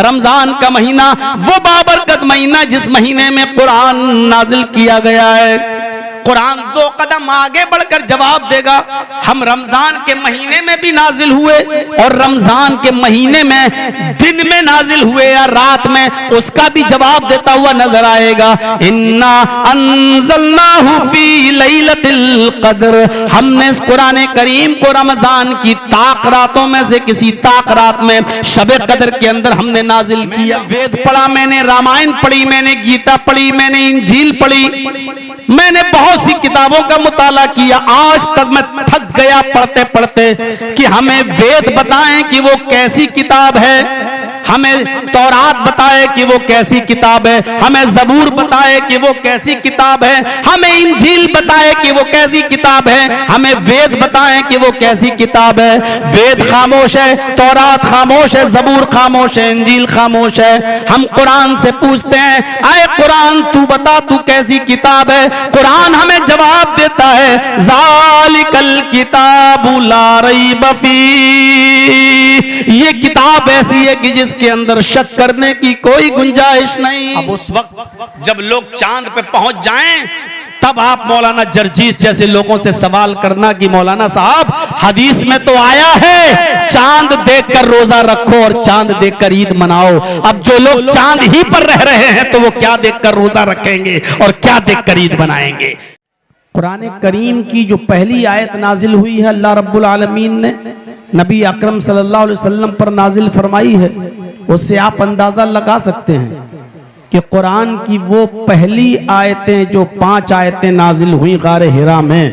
रमजान का महीना वो बाबरकत महीना जिस महीने में कुरान नाजिल किया गया है। कुरान 2 कदम आगे बढ़कर जवाब देगा। हम रमजान के महीने में भी नाजिल हुए और रमजान के महीने में दिन में नाजिल हुए या रात में, उसका भी जवाब देता हुआ नजर आएगा। इन्ना अंज़लनाहु फी लैलतिल क़द्र, हमने इस कुरान करीम को रमजान की ताक रातों में से किसी ताक रात में शबे कद्र के अंदर हमने नाजिल किया। वेद पढ़ा मैंने, रामायण पढ़ी मैंने, गीता पढ़ी मैंने, इंजील पढ़ी मैंने, बहुत सी किताबों का मुताला किया। आज तक मैं थक गया पढ़ते पढ़ते कि हमें वेद बताएं कि वो कैसी किताब है, हमें तौरात बताए कि वो कैसी किताब है, हमें ज़बूर बताए कि वो कैसी किताब है, हमें इंजील बताए कि वो कैसी किताब है, हमें वेद बताएं कि वो कैसी किताब है। वेद खामोश है, तौरात खामोश है, ज़बूर खामोश है, इंजील खामोश है। हम कुरान से पूछते हैं, आए कुरान तू बता तू कैसी किताब है। कुरान हमें जवाब देता है, ज़ालिकल किताबु ला रैब फीह, ये किताब ऐसी है कि जिसके अंदर शक करने की कोई गुंजाइश नहीं। अब उस वक्त जब लोग चांद पे पहुंच जाएं, तब आप मौलाना जर्जीस जैसे लोगों से सवाल करना कि मौलाना साहब हदीस में तो आया है चांद देखकर रोजा रखो और चांद देखकर ईद मनाओ। अब जो लोग चांद ही पर रह रहे हैं तो वो क्या देखकर रोजा रखेंगे और क्या देखकर ईद मनाएंगे। कुरान करीम की जो पहली आयत नाजिल हुई है, अल्लाह रब्बुल आलमीन ने नबी अकरम सल्लल्लाहु अलैहि वसल्लम पर नाजिल फरमाई है, उससे आप अंदाजा लगा सकते हैं कि कुरान की वो पहली आयतें जो 5 आयतें नाजिल हुई गारे हिरा में,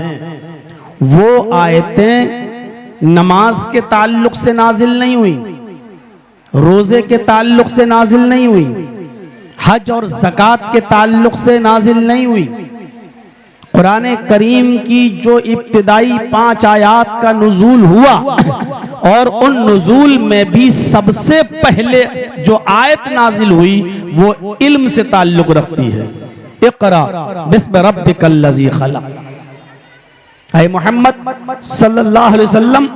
वो आयतें नमाज के ताल्लुक से नाजिल नहीं हुई, रोजे के ताल्लुक से नाजिल नहीं हुई, हज और ज़कात के ताल्लुक से नाजिल नहीं हुई। कुरान करीम की जो इब्तिदाई 5 आयात का नुज़ूल हुआ और उन नुज़ूल में भी सबसे पहले जो आयत नाजिल हुई वो इल्म से ताल्लुक रखती है। इक़रा बिस्मि रब्बिकल्लज़ी खलक़, ऐ मोहम्मद सल्लल्लाहु अलैहि वसल्लम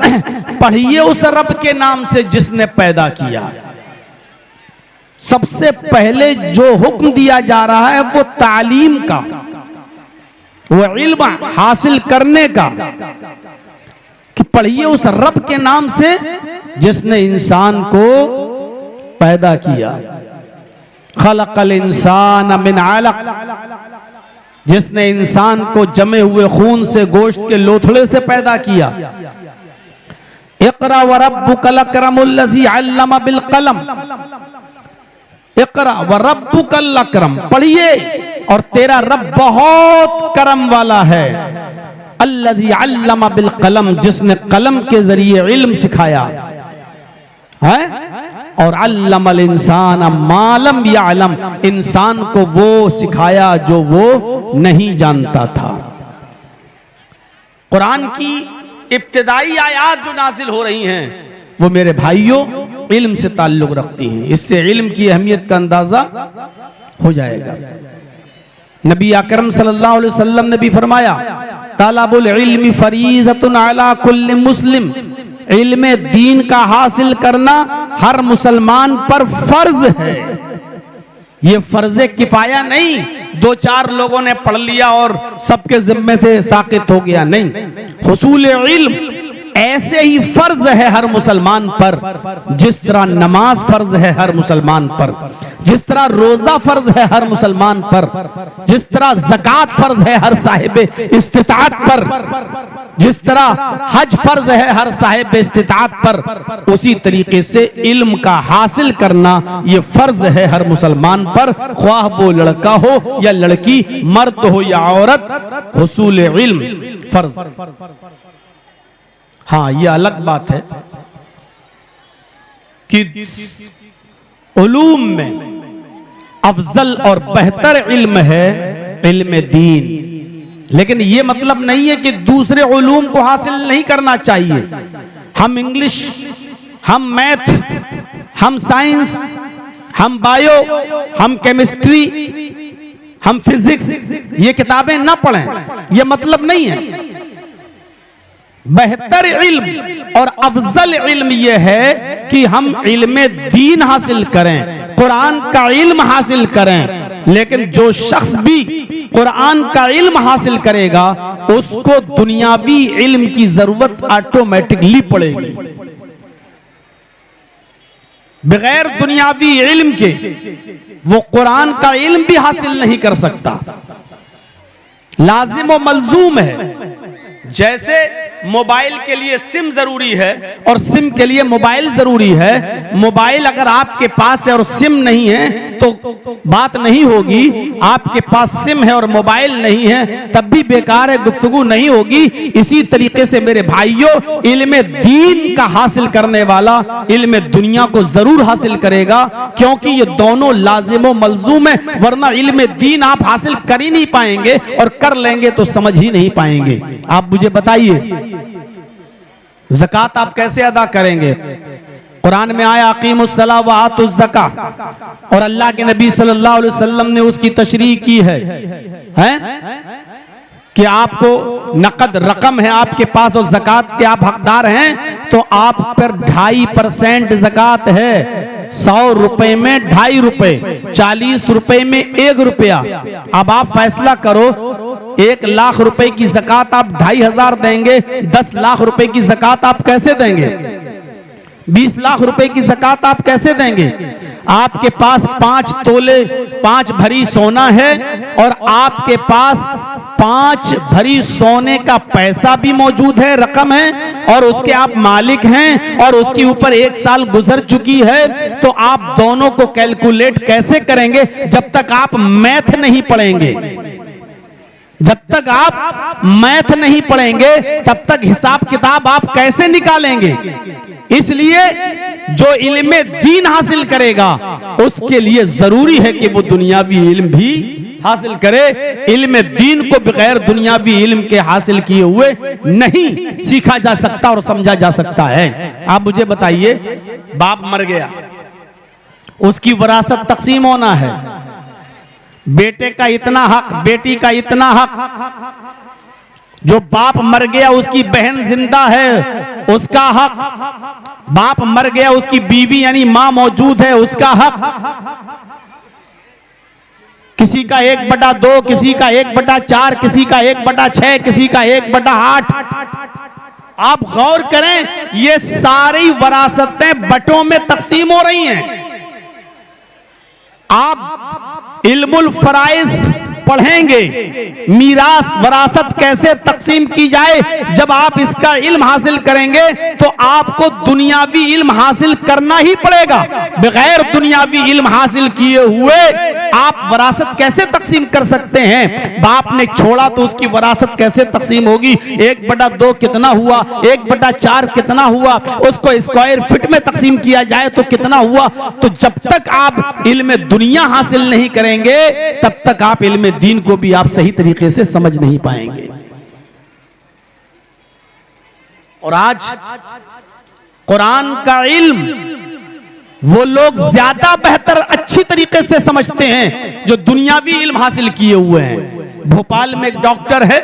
पढ़िए उस रब के नाम से जिसने पैदा किया। सबसे पहले जो हुक्म दिया जा रहा है वो तालीम का, वो इल्म हासिल करने का, कि पढ़िए उस रब के नाम से जिसने इंसान को पैदा किया। खलक़ल इंसान मिन अलक़, जिसने इंसान को जमे हुए खून से, गोश्त के लोथड़े से पैदा किया। इक़रा व रब्बुकल अकरमुल्लज़ी अल्लम बिल क़लम, इक़रा व रब्बुकल अकरम, पढ़िए और तेरा रब बहुत करम वाला है। अल्लज़ी अल्लम बिल क़लम, जिसने कलम के जरिए इल्म सिखाया है। और अल्लमल इंसान मा लम यअलम, इंसान को वो सिखाया जो वो नहीं जानता था। कुरान की इब्तिदाई आयात जो नाजिल हो रही हैं वो मेरे भाइयों इल्म से ताल्लुक रखती हैं। इससे इल्म की अहमियत का अंदाजा हो जाएगा। नबी अकरम सल्लल्लाहु अलैहि वसल्लम ने भी फरमाया, तलबुल इल्मी फरीज़तुन अला कुल्लि मुस्लिम, इल्म दीन का हासिल करना हर मुसलमान पर फर्ज है। ये फर्ज किफाया नहीं, 2-4 लोगों ने पढ़ लिया और सबके जिम्मे से साकित हो गया, नहीं। हुसूल इल्म ऐसे ही फर्ज है हर मुसलमान पर, जिस तरह नमाज फर्ज है हर मुसलमान पर, जिस तरह रोजा फर्ज है हर मुसलमान पर, जिस तरह ज़कात फर्ज है हर साहिब इस्तिताअत पर, जिस तरह हज फर्ज है हर साहिब इस्तिताअत पर, उसी तरीके से इल्म का हासिल करना ये फर्ज है हर मुसलमान पर, ख्वाह वो लड़का हो या लड़की, मर्द हो या औरत, हुसूल इल्म फर्ज। हाँ, ये अलग बात है कि उलूम में अफजल और बेहतर इल्म है इल्म दीन, लेकिन ये मतलब नहीं है कि दूसरे उलूम को हासिल नहीं करना चाहिए। हम इंग्लिश, हम मैथ, हम साइंस, हम बायो, हम केमिस्ट्री, हम फिजिक्स, ये किताबें ना पढ़ें, ये मतलब नहीं है। बेहतर इल्म और अफजल इल्म यह है कि हम इल्म दीन हासिल करें, कुरान का इल्म हासिल करें। लेकिन जो शख्स भी कुरान का इल्म हासिल करेगा उसको दुनियावी इल्म की जरूरत ऑटोमेटिकली पड़ेगी। बगैर दुनियावी इल्म के वो कुरान का इल्म भी हासिल नहीं कर सकता। लाजिम व मलजूम है। जैसे मोबाइल के लिए सिम जरूरी है और सिम के लिए मोबाइल जरूरी है, मोबाइल अगर आपके पास है और सिम नहीं है तो बात नहीं होगी। आपके पास सिम है और मोबाइल नहीं है तब भी बेकार है, गुफ्तगू नहीं होगी। इसी तरीके से मेरे भाइयों, इल्म दीन का हासिल करने वाला इल्म दुनिया को जरूर हासिल करेगा, क्योंकि ये दोनों लाजिम व मलजूम है। वरना इल्म दीन आप हासिल कर ही नहीं पाएंगे और कर लेंगे तो समझ ही नहीं पाएंगे। आप मुझे बताइए ज़कात आप कैसे अदा करेंगे? कुरान में आया अकीमुस्सलाह व आतुज़ ज़का, और अल्लाह के नबी सल्लल्लाहु अलैहि वसल्लम ने उसकी तशरीह की है कि आपको नकद रकम है आपके पास और ज़कात के आप हकदार हैं तो आप पर 2.5% ज़कात है। 100 रुपए में 2.5 रुपए, 40 रुपए में 1 रुपया। अब आप फैसला करो, 1 लाख रुपए की ज़कात आप 2,500 देंगे, 10 लाख रुपए की ज़कात आप कैसे देंगे? 20 लाख रुपए की ज़कात आप कैसे देंगे? आपके पास 5 तोले 5 भरी सोना है और आपके पास 5 भरी सोने का पैसा भी मौजूद है, रकम है, और उसके आप मालिक हैं और उसके ऊपर 1 साल गुजर चुकी है, तो आप दोनों को कैलकुलेट कैसे करेंगे? जब तक आप मैथ नहीं पढ़ेंगे, जब तक आप मैथ नहीं पढ़ेंगे तब तक हिसाब किताब आप कैसे निकालेंगे? इसलिए जो इल्म दीन हासिल करेगा उसके लिए जरूरी है कि वो दुनियावी इल्म भी हासिल करे। इल्म दीन को बगैर दुनियावी इल्म के हासिल किए हुए नहीं सीखा जा सकता और समझा जा सकता है। आप मुझे बताइए, बाप मर गया, उसकी विरासत तकसीम होना है, बेटे का इतना हक, बेटी का इतना हक, जो बाप मर गया उसकी बहन जिंदा है उसका हक, बाप मर गया उसकी बीवी यानी मां मौजूद है उसका हक, किसी का 1/2, किसी का 1/4, किसी का 1/6, किसी का 1/8। आप गौर करें, ये सारी वरासतें बटों में तकसीम हो रही हैं। आप इल्मुल फराइज पढ़ेंगे, मीरास वरासत कैसे तकसीम की जाए, जब आप इसका इल्म हासिल करेंगे तो आपको दुनियावी इल्म हासिल करना ही पड़ेगा। बगैर दुनियावी इल्म हासिल किए हुए आप वरासत कैसे तकसीम कर सकते हैं? बाप ने छोड़ा तो उसकी वरासत कैसे तकसीम होगी? 1/2 कितना हुआ, 1/4 कितना हुआ, उसको स्क्वायर फीट में तकसीम किया जाए तो कितना हुआ? तो जब तक आप इल्म दुनिया हासिल नहीं करेंगे तब तक आप इल्म दीन को भी आप सही तरीके से समझ नहीं पाएंगे। और आज कुरान का इल्म वो लोग ज्यादा बेहतर अच्छी तरीके से समझते हैं जो दुनियावी इल्म हासिल किए हुए हैं। भोपाल में एक डॉक्टर है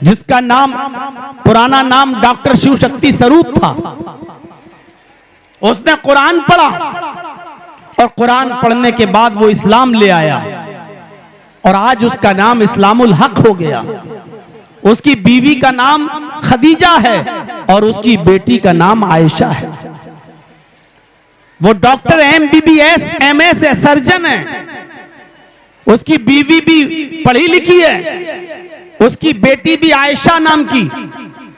जिसका नाम, पुराना नाम डॉक्टर शिव शक्ति स्वरूप था। उसने कुरान पढ़ा और कुरान पढ़ने के बाद वो इस्लाम ले आया और आज उसका नाम इस्लामुल हक हो गया। उसकी बीवी का नाम खदीजा है और उसकी बेटी का नाम आयशा है। वो डॉक्टर MBBS MS है, सर्जन है। उसकी बीवी भी पढ़ी लिखी है, उसकी बेटी भी आयशा नाम की,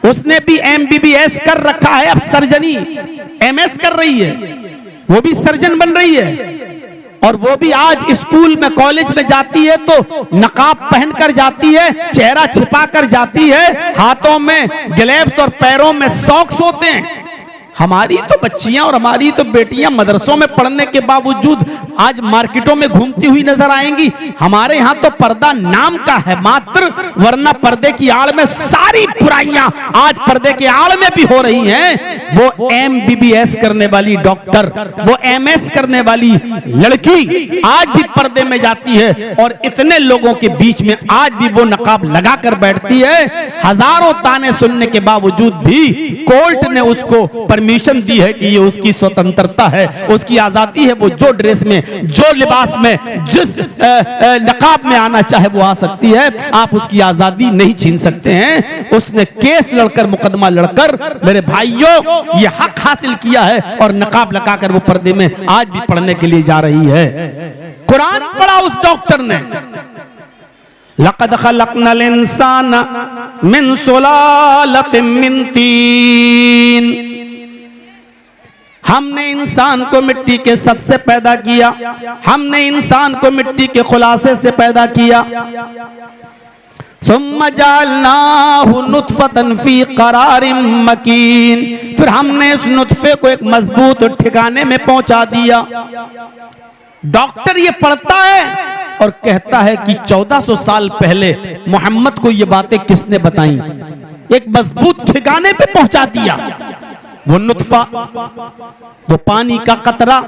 उसने भी MBBS कर रखा है, अब सर्जनी MS कर रही है, वो भी सर्जन बन रही है। और वो भी आज स्कूल में कॉलेज में जाती है तो नकाब पहनकर जाती है, चेहरा छिपा कर जाती है, हाथों में ग्लव्स और पैरों में सॉक्स होते हैं। हमारी तो बच्चियां और हमारी तो बेटियां मदरसों में पढ़ने के बावजूद आज मार्केटों में घूमती हुई नजर आएंगी। हमारे यहाँ तो पर्दा नाम का है मात्र, वरना पर्दे की आड़ में सारी बुराइयां आज पर्दे के आड़ में भी हो रही हैं। वो MBBS करने वाली डॉक्टर, वो MS करने वाली लड़की आज भी पर्दे में जाती है और इतने लोगों के बीच में आज भी वो नकाब लगाकर बैठती है। हजारों ताने सुनने के बावजूद भी कोर्ट ने उसको परमिशन दी है कि ये उसकी स्वतंत्रता है, उसकी आजादी है। वो जो ड्रेस में, जो लिबास में, जिस नकाब में आना चाहे वो आ सकती है। आप उसकी आजादी नहीं छीन सकते हैं। उसने केस लड़कर, मुकदमा लड़कर मेरे भाइयों ये हक हासिल किया है और नकाब लगाकर वो पर्दे में आज भी पढ़ने के लिए जा रही है। कुरान पढ़ा उस डॉक्टर ने, लक़द ख़लक़नल इंसान मिन सुलालतिन मिन तीन, हमने इंसान को मिट्टी के सत से पैदा किया, हमने इंसान को मिट्टी के खुलासे से पैदा किया। सुम्मा जअलनाहु नुत्फ़तन फ़ी क़रारिन मकीन, फिर हमने इस नुत्फ़े को एक मजबूत ठिकाने में पहुंचा दिया। डॉक्टर ये पढ़ता है और कहता है कि 1400 साल पहले मोहम्मद को ये बातें किसने बताई? एक मजबूत ठिकाने पे पहुंचा दिया। वो नुत्फा, वो पानी का कतरा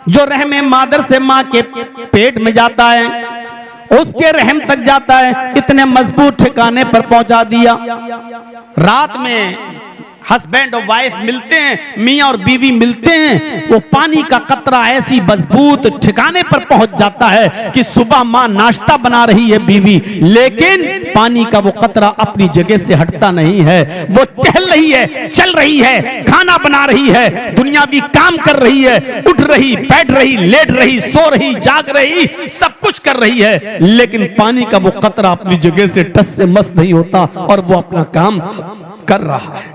जो रहमे मादर से मां के पेट में जाता है, उसके रहम तक जाता है, इतने मजबूत ठिकाने पर पहुंचा दिया। रात में हस्बैंड और वाइफ मिलते हैं, मियां और बीवी मिलते हैं, वो पानी का कतरा ऐसी मजबूत ठिकाने पर पहुंच जाता है कि सुबह मां नाश्ता बना रही है बीवी, लेकिन पानी का वो कतरा अपनी जगह से हटता नहीं है। वो टहल रही है, चल रही है, खाना बना रही है, दुनियावी काम कर रही है, उठ रही, बैठ रही, लेट रही, सो रही, जाग रही, सब कुछ कर रही है, लेकिन पानी का वो कतरा अपनी जगह से टस से मस नहीं होता और वो अपना काम कर रहा है।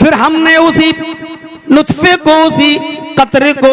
फिर हमने उसी नुत्फे को, उसी कतरे को,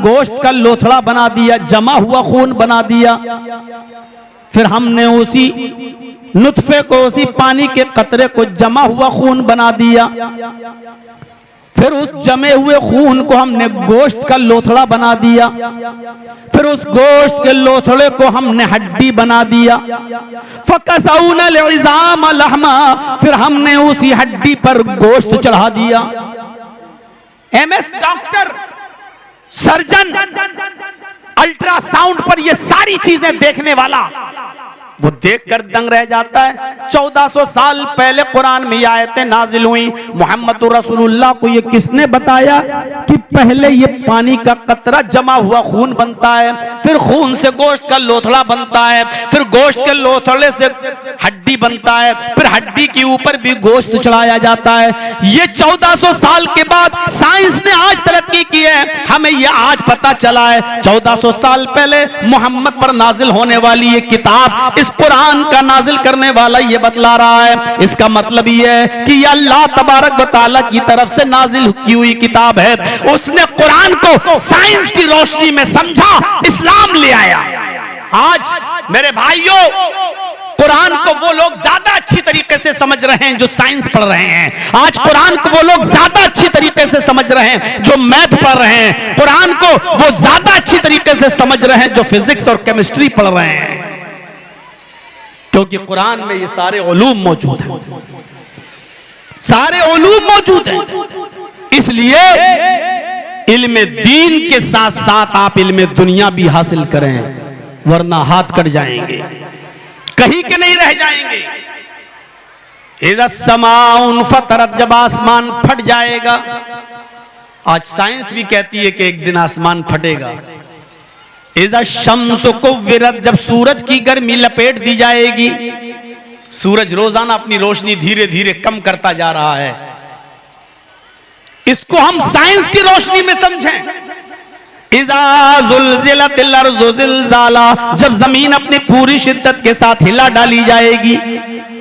गोश्त का लोथड़ा बना दिया, जमा हुआ खून बना दिया। फिर हमने उसी नुत्फे को, उसी पानी के कतरे को जमा हुआ खून बना दिया। फिर उस जमे हुए खून को हमने गोश्त का लोथड़ा बना दिया। फिर उस गोश्त के लोथड़े को हमने हड्डी बना दिया। फकसौनल इज़ाम लहमा, फिर हमने उसी हड्डी पर गोश्त चढ़ा दिया। MS डॉक्टर, सर्जन, अल्ट्रासाउंड पर ये सारी चीजें देखने वाला वो देखकर दंग रह जाता है। 1400 साल पहले कुरान में ये आयतें नाजिल हुई। मोहम्मद रसूलुल्लाह को ये किसने बताया कि पहले ये पानी का कतरा जमा हुआ खून बनता है, फिर खून से गोश्त का लोथड़ा बनता है, फिर गोश्त के लोथड़े से हड्डी बनता है, फिर हड्डी के ऊपर भी गोश्त चढ़ाया जाता है। ये 1400 साल के बाद साइंस ने आज तरक्की की है, हमें ये आज पता चला है। 1400 साल पहले मोहम्मद पर नाजिल होने वाली ये किताब, इस कुरान का नाजिल करने वाला ये बतला रहा है। इसका मतलब ये है कि ये अल्लाह तबारक व तआला की तरफ से नाजिल की हुई किताब है। उसने कुरान को साइंस की रोशनी में समझा, इस्लाम ले आया। आज मेरे भाइयों, कुरान को वो लोग ज्यादा अच्छी तरीके से समझ रहे हैं जो साइंस पढ़ रहे हैं। आज कुरान को वो लोग ज्यादा अच्छी तरीके से समझ रहे हैं जो मैथ पढ़ रहे हैं। कुरान को वो ज्यादा अच्छी तरीके से समझ रहे हैं जो फिजिक्स और केमिस्ट्री पढ़ रहे हैं, क्योंकि कुरान में ये सारे उलूम मौजूद हैं, सारे उलूम मौजूद हैं। इसलिए इल्म दीन के साथ साथ आप इल्म दुनिया भी हासिल करें, वरना हाथ कट जाएंगे, कहीं के नहीं रह जाएंगे। इज़ा समाउन फतरत, जब आसमान फट जाएगा। आज साइंस भी कहती है कि एक दिन आसमान फटेगा। इज़ा शम्सु कुव्विरत, जब सूरज की गर्मी लपेट दी जाएगी। सूरज रोजाना अपनी रोशनी धीरे धीरे कम करता जा रहा है। इसको हम साइंस की रोशनी में समझें। इज़ा ज़ुल्ज़िलतिल अर्ज़ु ज़िल्ज़ाला, जब जमीन अपनी पूरी शिद्दत के साथ हिला डाली जाएगी।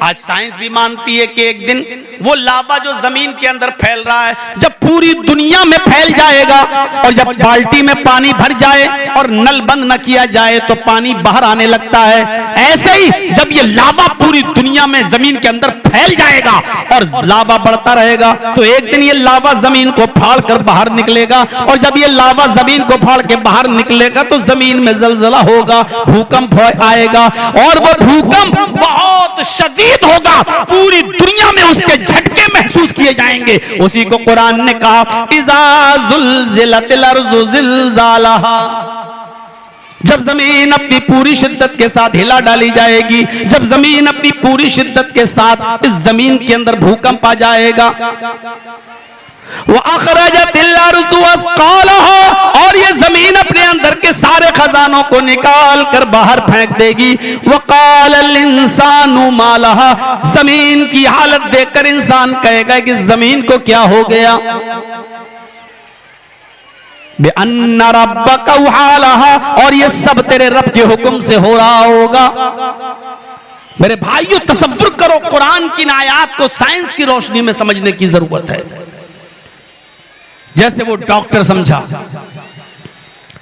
आज साइंस भी मानती है कि एक दिन वो लावा जो जमीन के अंदर फैल रहा है, जब पूरी दुनिया में फैल जाएगा और जब बाल्टी में पानी भर जाए और नल बंद न किया जाए तो पानी बाहर आने लगता है, ऐसे ही जब ये लावा पूरी दुनिया में जमीन के अंदर फैल जाएगा और लावा बढ़ता रहेगा तो एक दिन ये लावा जमीन को फाड़ कर बाहर निकलेगा, और जब ये लावा जमीन को फाड़ के बाहर निकलेगा तो जमीन में जलजला होगा, भूकंप आएगा, और वो भूकंप बहुत शदीद होगा, पूरी दुनिया में उसके झटके महसूस किए जाएंगे। उसी को कुरान ने कहा इज़ा ज़ुलज़िलतिल अर्ज़ु ज़िलज़ालहा, जब जमीन अपनी पूरी शिद्दत के साथ हिला डाली जाएगी, जब जमीन अपनी पूरी शिद्दत के साथ इस जमीन के अंदर भूकंप आ जाएगा, वो अखरजतिल अर्ज़ु अस्क़ालहा, और ये जमीन अपने अंदर के सारे खजानों को निकाल कर बाहर फेंक देगी। वक़ालल इंसानु मा लहा, जमीन की हालत देखकर इंसान कहेगा कि जमीन को क्या हो गया। बिअन्ना रब्बका वहालहा, और ये सब तेरे रब के हुक्म से हो रहा होगा। मेरे भाइयों तसव्वुर करो, कुरान की आयात को साइंस की रोशनी में समझने की जरूरत है। जैसे वो डॉक्टर समझा,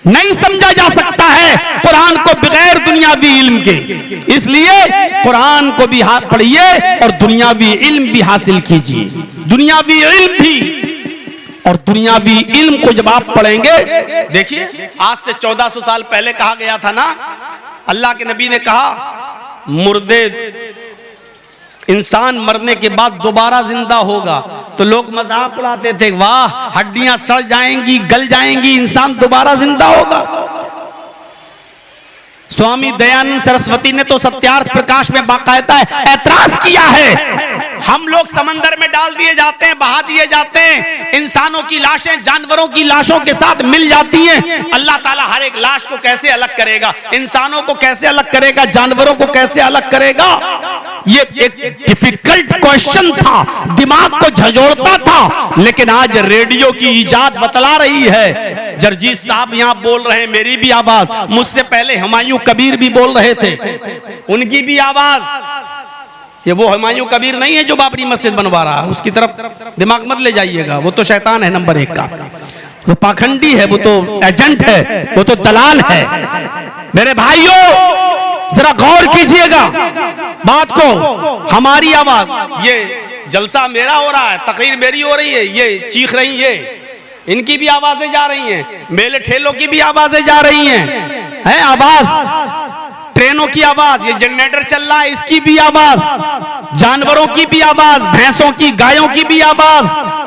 नहीं समझा जा सकता है कुरान को बगैर दुनियावी इल्म के, इसलिए कुरान को भी हाथ पढ़िए और दुनियावी इल्म भी हासिल कीजिए। दुनियावी इल्म भी, और दुनियावी इल्म को जब आप पढ़ेंगे, देखिए आज से 1400 साल पहले कहा गया था ना, अल्लाह के नबी ने कहा मुर्दे, इंसान मरने के बाद दोबारा जिंदा होगा, तो लोग मजाक उड़ाते थे, वाह हड्डियां सड़ जाएंगी, गल जाएंगी, इंसान दोबारा जिंदा होगा। स्वामी दयानंद सरस्वती ने तो सत्यार्थ प्रकाश में बाकायदा ऐतराज किया है। हम लोग समंदर में डाल दिए जाते हैं, बहा दिए जाते हैं, इंसानों की लाशें जानवरों की लाशों के साथ मिल जाती हैं। अल्लाह ताला हर एक लाश को कैसे अलग करेगा, इंसानों को कैसे अलग करेगा, जानवरों को कैसे अलग करेगा? ये एक डिफिकल्ट क्वेश्चन था, दिमाग को झंझोड़ता था, लेकिन आज रेडियो की इजाद बतला रही है। जरजीत साहब यहाँ बोल रहे हैं, मेरी भी आवाज, मुझसे पहले हुमायूं कबीर भी बोल रहे थे, उनकी भी आवाज। ये वो हुमायूं कबीर नहीं है जो बाबरी मस्जिद बनवा रहा है, उसकी तरफ दिमाग मत ले जाइएगा, वो तो शैतान है नंबर 1 का, वो पाखंडी है, वो तो एजेंट है, वो तो दलाल है। मेरे भाइयों जरा गौर कीजिएगा बात को, हमारी आवाज, ये जलसा मेरा हो रहा है, तकरीर मेरी हो रही है, ये चीख रही है, इनकी भी आवाजें जा रही हैं, मेले ठेलों की भी आवाजें जा रही हैं, आवाज, ट्रेनों की आवाज, ये जनरेटर चल रहा है इसकी भी आवाज, जानवरों की भी आवाज, भैंसों की, गायों की भी आवाज।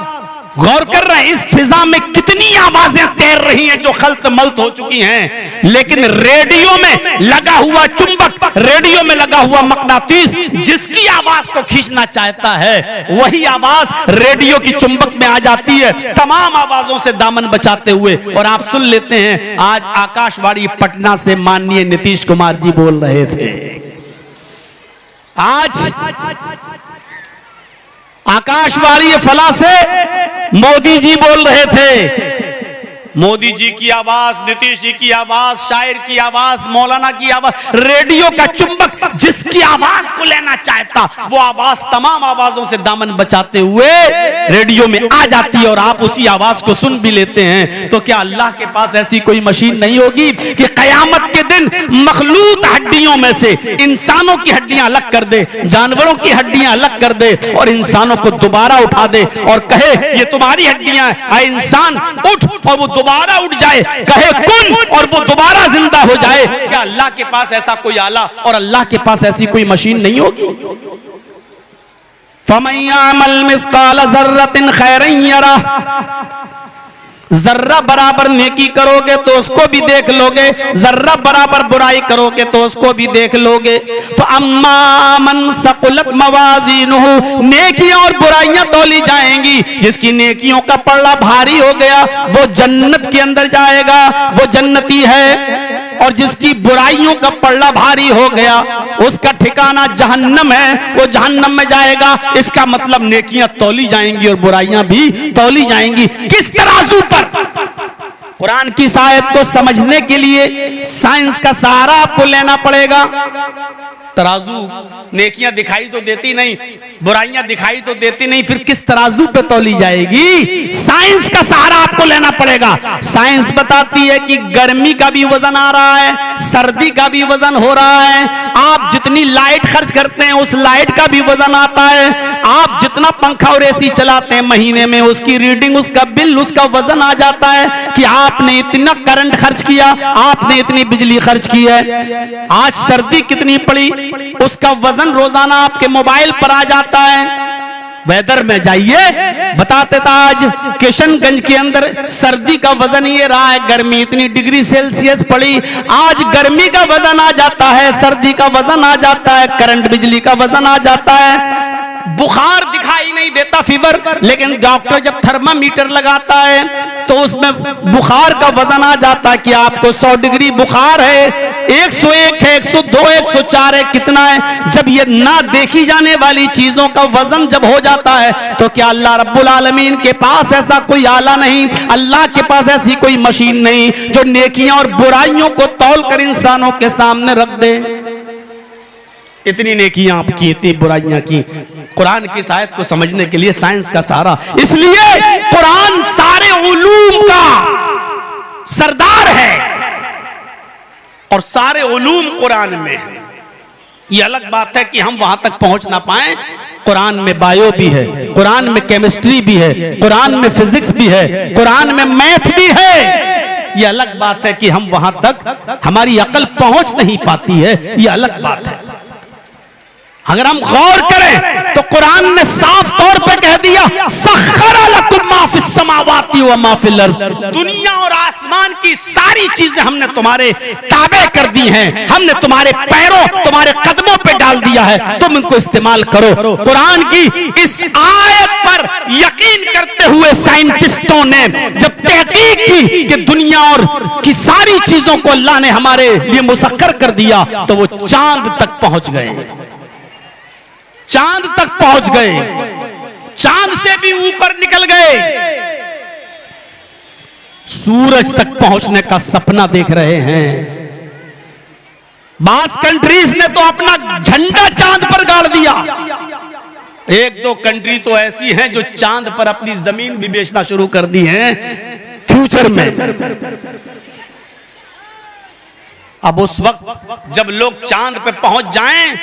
गौर कर रहे हैं इस फिजा में कितनी आवाजें तैर रही हैं जो खल्त मल्त हो चुकी हैं, लेकिन रेडियो में लगा हुआ चुंबक, रेडियो में लगा हुआ मकनातीस जिसकी आवाज को खींचना चाहता है, वही आवाज रेडियो की चुंबक में आ जाती है, तमाम आवाजों से दामन बचाते हुए। और आप सुन लेते हैं, आज आकाशवाणी पटना से माननीय नीतीश कुमार जी बोल रहे थे, आज आकाशवाणी फला से मोदी जी बोल रहे थे। मोदी जी की आवाज, नीतीश जी की आवाज, शायर की आवाज, मौलाना की आवाज, रेडियो का चुंबक जिसकी आवाज को लेना चाहता, वो आवाज तमाम आवाजों से दामन बचाते हुए रेडियो में आ जाती है और आप उसी आवाज को सुन भी लेते हैं। तो क्या अल्लाह के पास ऐसी कोई मशीन नहीं होगी कि कयामत के दिन मखलूत हड्डियों में से इंसानों की हड्डियां अलग कर दे, जानवरों की हड्डियां अलग कर दे और इंसानों को दोबारा उठा दे और कहे ये तुम्हारी हड्डियां हैं, इंसान उठ, और वो दोबारा उठ जाए, कहे कुन और वो दोबारा जिंदा हो जाए? क्या अल्लाह के पास ऐसा कोई आला और अल्लाह के पास ऐसी कोई मशीन नहीं होगी? फमन यअमल मिस्काल ज़र्रतिन खैरन यरा, जर्रा बराबर नेकी करोगे तो उसको भी देख लोगे, जर्रा बराबर बुराई करोगे तो उसको भी देख लोगे। फअम्मा मन सक़ुलत मवाज़ीनुहु, नेकियां और बुराइयां तौली जाएंगी, जिसकी नेकियों का पल्ला भारी हो गया वो जन्नत के अंदर जाएगा, वो जन्नती है, और जिसकी बुराइयों का पल्ला भारी हो गया उसका ठिकाना जहन्नम है, वो जहन्नम में जाएगा। इसका मतलब नेकियां तौली जाएंगी और बुराइयां भी तौली जाएंगी। किस तराजू पर? कुरान की आयत को समझने के लिए साइंस का सहारा आपको लेना पड़ेगा, तराजू नेकियां दिखाई तो देती नहीं, बुराइयां दिखाई तो देती नहीं, फिर किस तराजू पे तौली जाएगी? साइंस का सहारा आपको लेना पड़ेगा। साइंस बताती है कि गर्मी का भी वजन आ रहा है, सर्दी का भी वजन हो रहा है। आप जितनी लाइट खर्च करते हैं उस लाइट का भी वजन आता है। आप जितना पंखा और एसी चलाते हैं महीने में उसकी रीडिंग, उसका बिल, उसका वजन आ जाता है कि आपने इतना करंट खर्च किया, आपने इतनी बिजली खर्च की है। आज सर्दी कितनी पड़ी उसका वजन रोजाना आपके मोबाइल पर आ जाता है। वेदर में जाइए, बताते था आज किशनगंज के अंदर सर्दी का वजन ये रहा है, गर्मी इतनी डिग्री सेल्सियस पड़ी। आज गर्मी का वजन आ जाता है, सर्दी का वजन आ जाता है, करंट बिजली का वजन आ जाता है। बुखार दिखाई नहीं देता, फीवर, लेकिन डॉक्टर जब थर्मामीटर लगाता है तो उसमें बुखार का वजन आ जाता है कि आपको 100 डिग्री बुखार है, 101 है, 102, 104 है, कितना है। जब ये ना देखी जाने वाली चीजों का वजन जब हो जाता है तो क्या अल्लाह रब्बुल आलमीन के पास ऐसा कोई आला नहीं, अल्लाह के पास ऐसी कोई मशीन नहीं जो नेकियां और बुराइयों को तौल कर इंसानों के सामने रख दे? इतनी नेकियां आपकी, इतनी बुराइयां की। कुरान की इस आयत को समझने के लिए साइंस का सहारा, इसलिए कुरान सारे उलूम का सरदार है और सारे उलूम कुरान में है। ये अलग बात है कि हम वहां तक पहुंच ना पाए। कुरान में बायो भी है, कुरान में केमिस्ट्री भी है, कुरान में फिजिक्स भी है, कुरान में मैथ भी है। ये अलग बात है कि हम वहां तक हमारी अकल पहुंच नहीं पाती है, ये अलग बात है। अगर हम गौर करें तो कुरान ने साफ तौर पे कह दिया, सख्खरा लकुम मा फिस समावाति व मा फिल अर्ज़, दुनिया और आसमान की सारी चीजें हमने तुम्हारे ताबे कर दी हैं, हमने तुम्हारे पैरों, तुम्हारे कदमों पे डाल दिया है, तुम इनको इस्तेमाल करो। कुरान की इस आयत पर यकीन करते हुए साइंटिस्टों ने जब तहकीक की कि दुनिया और की सारी चीजों को अल्लाह ने हमारे लिए मुसक्कर कर दिया, तो वो चांद तक पहुंच गए, चांद तक पहुंच गए, चांद से भी ऊपर निकल गए, सूरज तक पहुंचने का सपना देख रहे हैं। बास कंट्रीज ने तो अपना झंडा चांद पर गाड़ दिया। एक दो कंट्री तो ऐसी हैं जो चांद पर अपनी जमीन भी बेचना शुरू कर दी है फ्यूचर में। अब उस वक्त जब लोग चांद पे पहुंच जाएं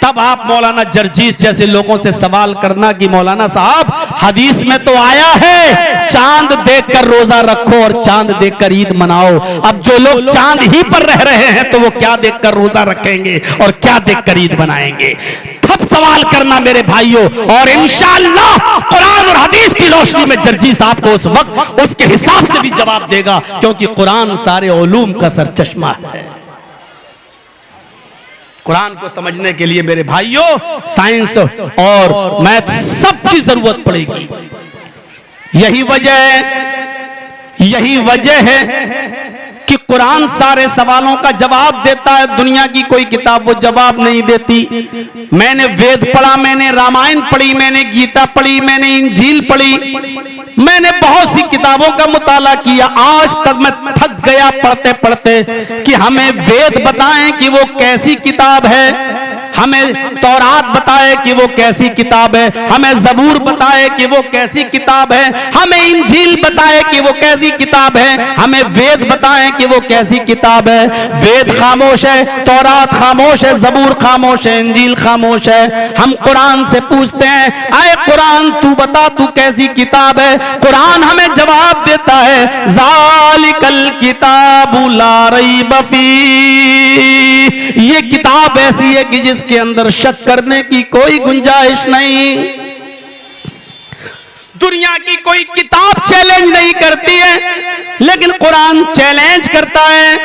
तब आप मौलाना जर्जीस जैसे लोगों से सवाल करना कि मौलाना साहब हदीस में तो आया है चांद देखकर रोजा रखो और चांद देखकर ईद मनाओ। अब जो लोग चांद ही पर रह रहे हैं तो वो क्या देखकर रोजा रखेंगे और क्या देखकर ईद मनाएंगे? तब सवाल करना मेरे भाइयों, और इंशाअल्लाह कुरान और हदीस की रोशनी में जर्जीस आपको उस वक्त उसके हिसाब से भी जवाब देगा, क्योंकि कुरान सारे उलूम का सरचश्मा है। कुरान को समझने के लिए मेरे भाइयों साइंस और मैथ सबकी जरूरत पड़ेगी। यही वजह है कि कुरान सारे सवालों का जवाब देता है, दुनिया की कोई किताब वो जवाब नहीं देती। मैंने वेद पढ़ा, मैंने रामायण पढ़ी, मैंने गीता पढ़ी, मैंने इंजील पढ़ी, मैंने बहुत सी किताबों का मुताला किया, आज तक मैं थक गया पढ़ते पढ़ते कि हमें वेद बताएं कि वो कैसी किताब है, हमें तौरात बताए कि वो कैसी किताब है, हमें ज़बूर बताए कि वो कैसी किताब है, हमें इंजील बताए कि वो कैसी किताब है, हमें वेद बताएं कि वो कैसी किताब है। वेद खामोश है, तौरात खामोश है, ज़बूर खामोश है, इंजील खामोश है। हम कुरान से पूछते हैं, आए कुरान तू बता तू कैसी किताब है? कुरान हमें जवाब देता है, ज़ालिकल किताबु ला रैब फीह, ये किताब ऐसी है कि जिसके अंदर शक करने की कोई गुंजाइश नहीं। दुनिया की कोई किताब चैलेंज नहीं करती है, लेकिन कुरान चैलेंज करता है।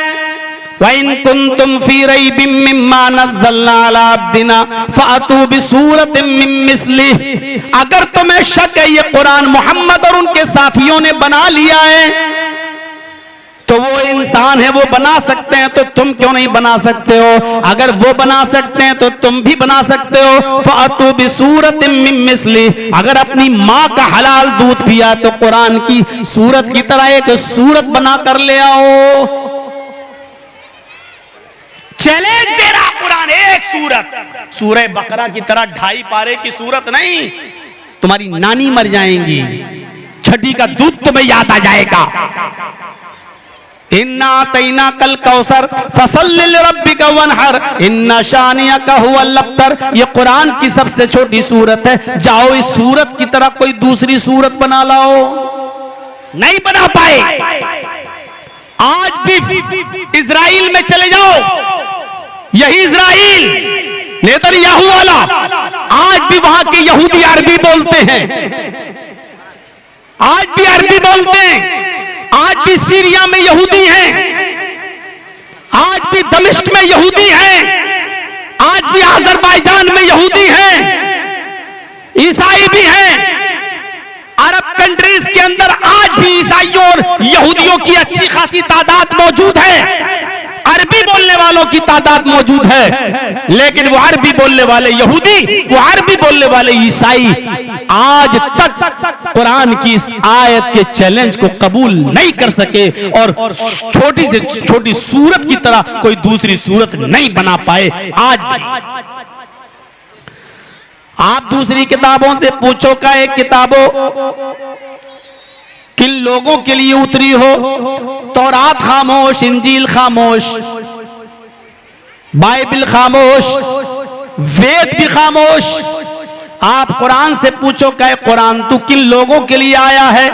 वइन कुंतुम फी रैबिम मिम्मा नज़्ज़लना अला अब्दिना फ़अतू बिसूरतिम मिन मिस्लिही, अगर तुम्हें शक है ये कुरान मोहम्मद और उनके साथियों ने बना लिया है तो वो इंसान है, वो बना सकते हैं, तो तुम क्यों नहीं बना सकते हो? अगर वो बना सकते हैं तो तुम भी बना सकते हो। फ़अतू बिसूरतिम मिन मिस्लिही, अगर अपनी माँ का हलाल दूध पिया तो कुरान की सूरत की तरह एक सूरत बना कर ले आओ। चैलेंज दे रहा कुरान, एक सूरत, सूरह बकरा की तरह 2.5 पारे की सूरत नहीं, तुम्हारी नानी मर जाएंगी, छठी का दूध तुम्हें याद आ जाएगा। इन्ना तैना कल कौसर फसल्लि लिरब्बिका वनहर इन्ना शानियका हुवल अब्तर। ये कुरान की सबसे छोटी सूरत है। जाओ इस सूरत की तरह कोई दूसरी सूरत बना लाओ, नहीं बना पाए। आज भी इजराइल में चले जाओ, यही इजराइल नेतन्याहू वाला, आज भी वहां के यहूदी अरबी बोलते हैं, आज भी अरबी बोलते हैं। आज भी सीरिया में यहूदी हैं, आज भी दमिश्क में यहूदी हैं, आज भी अजरबैजान में यहूदी हैं, ईसाई भी हैं। अरब कंट्रीज के अंदर आज भी ईसाइयों और यहूदियों की अच्छी खासी तादाद मौजूद है। अरबी बोलने वालों की तादाद मौजूद है, लेकिन वो अरबी बोलने वाले यहूदी, वो अरबी बोलने वाले ईसाई आज तक कुरान की इस आयत के चैलेंज को कबूल नहीं कर सके और छोटी से छोटी सूरत की तरह कोई दूसरी सूरत नहीं बना पाए। आज भी आप दूसरी किताबों से पूछो का एक किताबों किन लोगों के लिए उतरी हो, तौरात खामोश, इंजील खामोश, बाइबल खामोश, वेद भी खामोश। आप कुरान से पूछो कि कुरान तू किन लोगों के लिए आया है,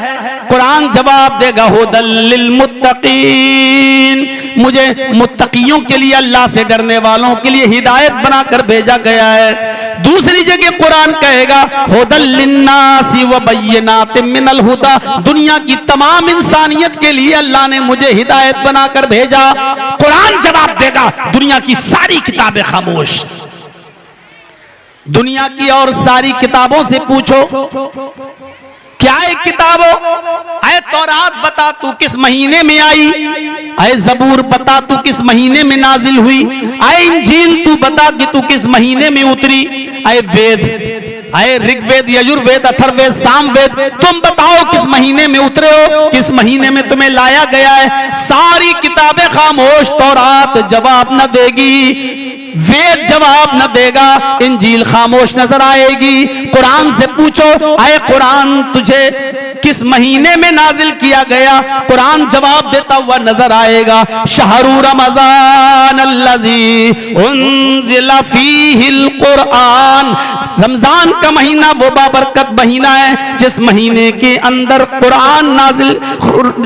कुरान जवाब देगा हुदल लिल मुत्तकीन, मुझे मुत्तकियों के लिए, अल्लाह से डरने वालों के लिए हिदायत बनाकर भेजा गया है। दूसरी जगह कुरान कहेगा हुदल लिन्नासी व बय्यिनातिम मिनल हुदा, दुनिया की तमाम इंसानियत के लिए अल्लाह ने मुझे हिदायत बनाकर भेजा। कुरान जवाब देगा दुनिया की सारी किताबें खामोश। दुनिया की और सारी किताबों से पूछो क्या एक किताबों, अय तौरात बता तू किस महीने में आई, अय जबूर बता तू किस महीने में नाजिल हुई, अय इंजील तू बता कि तू किस महीने में उतरी, अय वेद, अय ऋग्वेद, यजुर्वेद, अथर्ववेद, सामवेद, तुम बताओ किस महीने में उतरे हो, किस महीने में तुम्हें लाया गया है। सारी किताबें खामोश, तौरात जवाब न देगी, वेद जवाब न देगा, इंजील खामोश नजर आएगी। कुरान से पूछो आए कुरान तुझे किस महीने में नाजिल किया गया, कुरान जवाब देता हुआ नजर आएगा। शहरु रमजान अल्लज़ी उन्ज़िला फ़ीहिल कुरान, रमजान का महीना वो बाबरकत महीना है जिस महीने के अंदर कुरान नाजिल,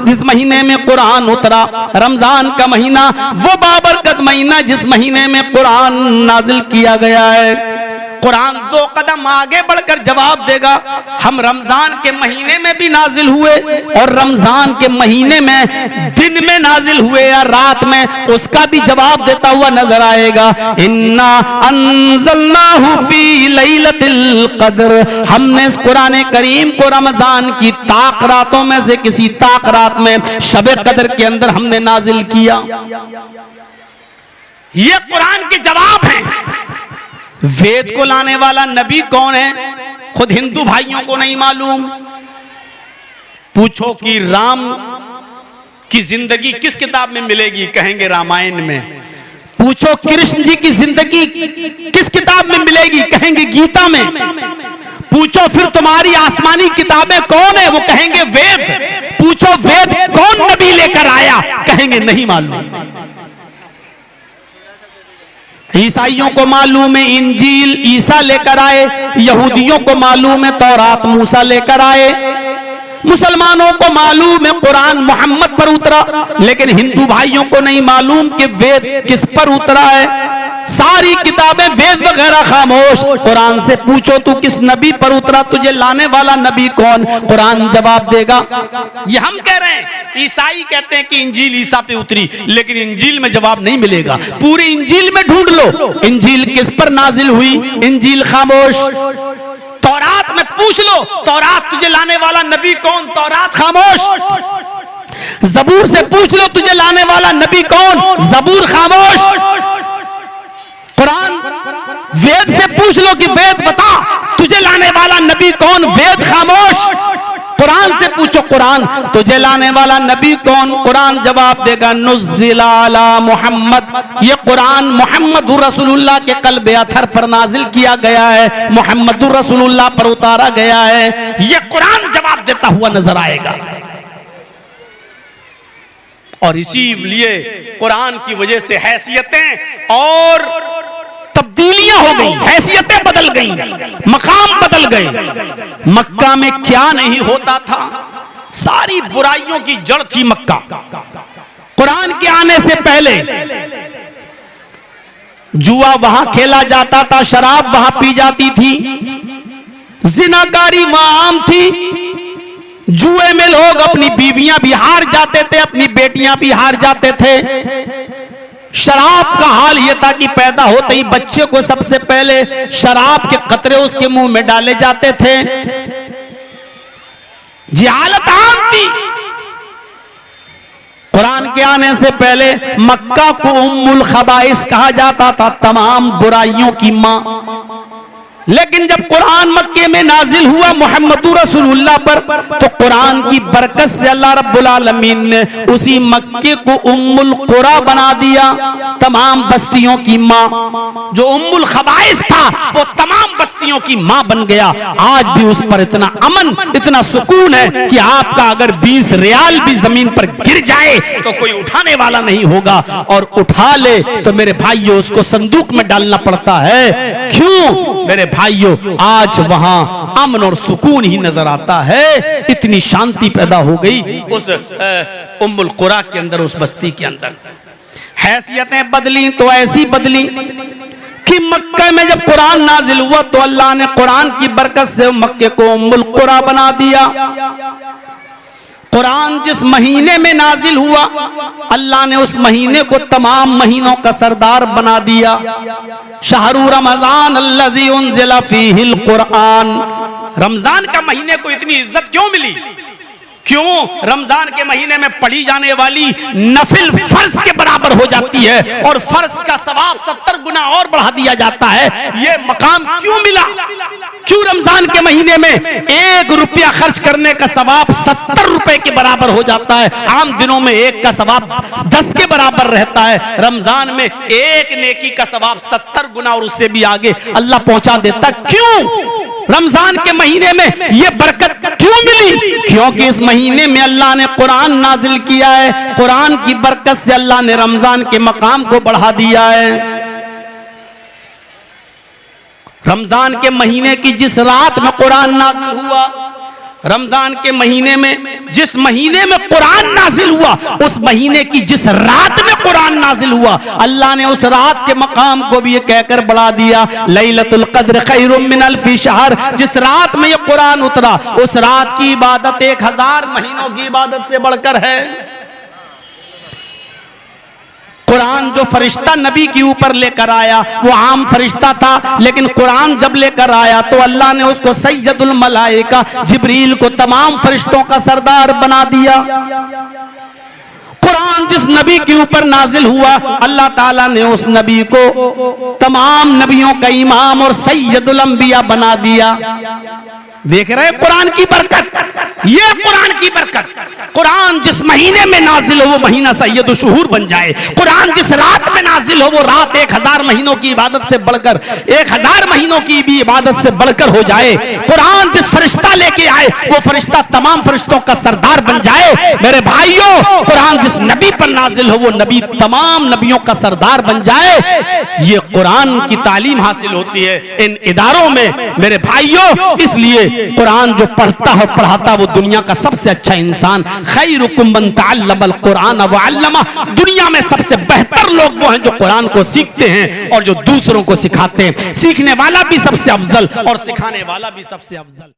जिस महीने में कुरान उतरा। रमजान का महीना वो बाबरकत महीना जिस महीने में कुरान नाजिल किया गया है। कुरान 2 कदम आगे बढ़कर जवाब देगा हम रमजान के महीने में भी नाजिल हुए और रमजान के महीने में दिन में नाजिल हुए या रात में, उसका भी जवाब देता हुआ नजर आएगा। इन्ना अंज़लनाहु फी लैलतिल क़द्र, हमने इस कुरान करीम को रमजान की ताक रातों में से किसी ताक रात में शब कद्र के अंदर हमने नाजिल किया। ये कुरान के जवाब हैं। वेद को लाने वाला नबी कौन है, खुद हिंदू भाइयों को नहीं मालूम। पूछो कि राम की जिंदगी किस किताब में मिलेगी, कहेंगे रामायण में। पूछो कृष्ण जी की जिंदगी किस किताब में मिलेगी, कहेंगे गीता में। पूछो फिर तुम्हारी आसमानी किताबें कौन है, वो कहेंगे वेद। पूछो वेद कौन नबी लेकर आया, कहेंगे नहीं मालूम। ईसाइयों को मालूम है इंजील ईसा लेकर आए, यहूदियों को मालूम है तौरात मूसा लेकर आए, मुसलमानों को मालूम है कुरान मोहम्मद पर उतरा, लेकिन हिंदू भाइयों को नहीं मालूम कि वेद किस पर उतरा है। सारी किताबें वेद वगैरह खामोश। कुरान से पूछो तू किस नबी पर उतरा, तुझे लाने वाला नबी कौन, कुरान जवाब देगा। ये हम कह रहे हैं, ईसाई कहते हैं कि इंजील ईसा पे उतरी, लेकिन इंजील में जवाब नहीं मिलेगा। पूरी इंजील में ढूंढ लो इंजील किस पर नाजिल हुई, इंजील खामोश। तौरात में पूछ लो तौरात तुझे लाने वाला नबी कौन, तौरात खामोश। जबूर से पूछ लो तुझे लाने वाला नबी कौन, जबूर खामोश। कुरान वेद से पूछ लो कि वेद बता तुझे लाने वाला नबी कौन, वेद खामोश। कुरान से पूछो, कुरान तुझे लाने वाला नबी कौन? कुरान जवाब देगा नुज़्ज़िला अला मोहम्मद, ये कुरान मोहम्मदुर रसूलुल्लाह के क़ल्बे अथर पर नाजिल किया गया है, मोहम्मदुर रसूलुल्लाह पर उतारा गया है। ये कुरान जवाब देता हुआ नजर आएगा। और इसीलिए कुरान की वजह से हैसियतें और तब्दीलियां हो गई, हैसियतें बदल गई, मकाम बदल गए। मक्का में क्या नहीं होता था, सारी बुराइयों की जड़ थी मक्का। कुरान के आने से पहले जुआ वहां खेला जाता था, शराब वहां पी जाती थी, जिनाकारी वहां आम थी, जुए में लोग अपनी बीवियां भी हार जाते थे, अपनी बेटियां भी हार जाते थे। शराब का हाल यह था कि पैदा होते ही बच्चे को सबसे पहले शराब के कतरे उसके मुंह में डाले जाते थे। जिहालत आम थी। कुरान के आने से पहले मक्का को उम्मुल खबाइस कहा जाता था, तमाम बुराइयों की मां। लेकिन जब कुरान मक्के में नाजिल हुआ मोहम्मदुर रसूलुल्लाह पर, तो कुरान की बरकत से अल्लाह रब्बुल आलमीन ने उसी मक्के को उम्मुल कुरा बना दिया, तमाम बस्तियों की मां। जो उम्मुल खबाइस था वो तमाम बस्तियों की मां बन गया। आज भी उस पर इतना अमन, इतना सुकून है कि आपका अगर 20 रियाल भी जमीन पर गिर जाए तो कोई उठाने वाला नहीं होगा, और उठा ले तो मेरे भाइयों उसको संदूक में डालना पड़ता है। क्यों मेरे भाइयों? आज वहां अमन और सुकून ही नजर आता है। इतनी शांति पैदा हो गई उस उम्मुल कुरा के अंदर, उस बस्ती के अंदर। हैसियतें बदली तो ऐसी बदली कि मक्के में जब कुरान नाजिल हुआ तो अल्लाह ने कुरान की बरकत से मक्के को उम्मुल कुरा बना दिया। कुरान जिस महीने में नाजिल हुआ, अल्लाह ने उस महीने को तमाम महीनों का सरदार बना दिया। शहरु रमजान अल्लज़ी उन्ज़िला फ़ीहिल कुरान, रमजान का महीने को इतनी इज्जत क्यों मिली? क्यों? रमजान के महीने में पढ़ी जाने वाली नफिल फर्ज के बराबर हो जाती है, और फर्ज का सवाब 70 गुना और बढ़ा दिया जाता है। ये मकाम क्यों मिला? क्यों रमजान के महीने में 1 रुपया खर्च करने का सवाब 70 रुपए के बराबर हो जाता है? आम दिनों में 1 का सवाब 10 के बराबर रहता है। रमजान में 1 नेकी का सवाब 70 गुना और उससे भी आगे अल्लाह पहुंचा देता। क्यों? रमजान के महीने में यह बरकत क्यों मिली? क्योंकि इस महीने में अल्लाह ने कुरान नाजिल किया है। कुरान की बरकत से अल्लाह ने रमजान के मकाम को बढ़ा दिया है। रमजान के महीने की जिस रात में कुरान नाजिल हुआ, रमजान के महीने में जिस महीने में कुरान नाजिल हुआ, उस महीने की जिस रात में कुरान नाजिल हुआ, अल्लाह ने उस रात के मकाम को भी ये कहकर बढ़ा दिया, लैलतुल क़द्र खैरुम मिन अल्फि शहर। जिस रात में ये कुरान उतरा, उस रात की इबादत 1000 महीनों की इबादत से बढ़कर है। कुरान जो फरिश्ता नबी के ऊपर लेकर आया वो आम फरिश्ता था, लेकिन कुरान जब लेकर आया तो अल्लाह ने उसको सैयदुल मलाइका जिब्रील को तमाम फरिश्तों का सरदार बना दिया। कुरान जिस नबी के ऊपर नाजिल हुआ, अल्लाह ताला ने उस नबी को तमाम नबियों का इमाम और सैयदुल अंबिया बना दिया। देख रहे कुरान की बरकत, ये कुरान की बरकत। कुरान जिस महीने में नाजिल हो वो महीना सैयदुल शुहूर बन जाए। कुरान जिस रात में नाजिल हो वो रात 1000 महीनों की इबादत से बढ़कर 1000 महीनों की भी इबादत से बढ़कर हो जाए। कुरान जिस फरिश्ता लेके आए वो फरिश्ता तमाम फरिश्तों का सरदार बन जाए। मेरे भाइयों, कुरान जिस नबी पर नाजिल हो वो नबी तमाम नबियों का सरदार बन जाए। ये कुरान की तालीम हासिल होती है इन इदारों में मेरे भाइयों। इसलिए कुरान जो पढ़ता है पढ़ाता वो दुनिया का सबसे अच्छा इंसान। खैरुकुम मन तअल्लमल कुरान व अल्लमा, दुनिया में सबसे बेहतर लोग वो हैं जो कुरान को सीखते हैं और जो दूसरों को सिखाते हैं। सीखने वाला भी सबसे अफजल और सिखाने वाला भी सबसे अफजल।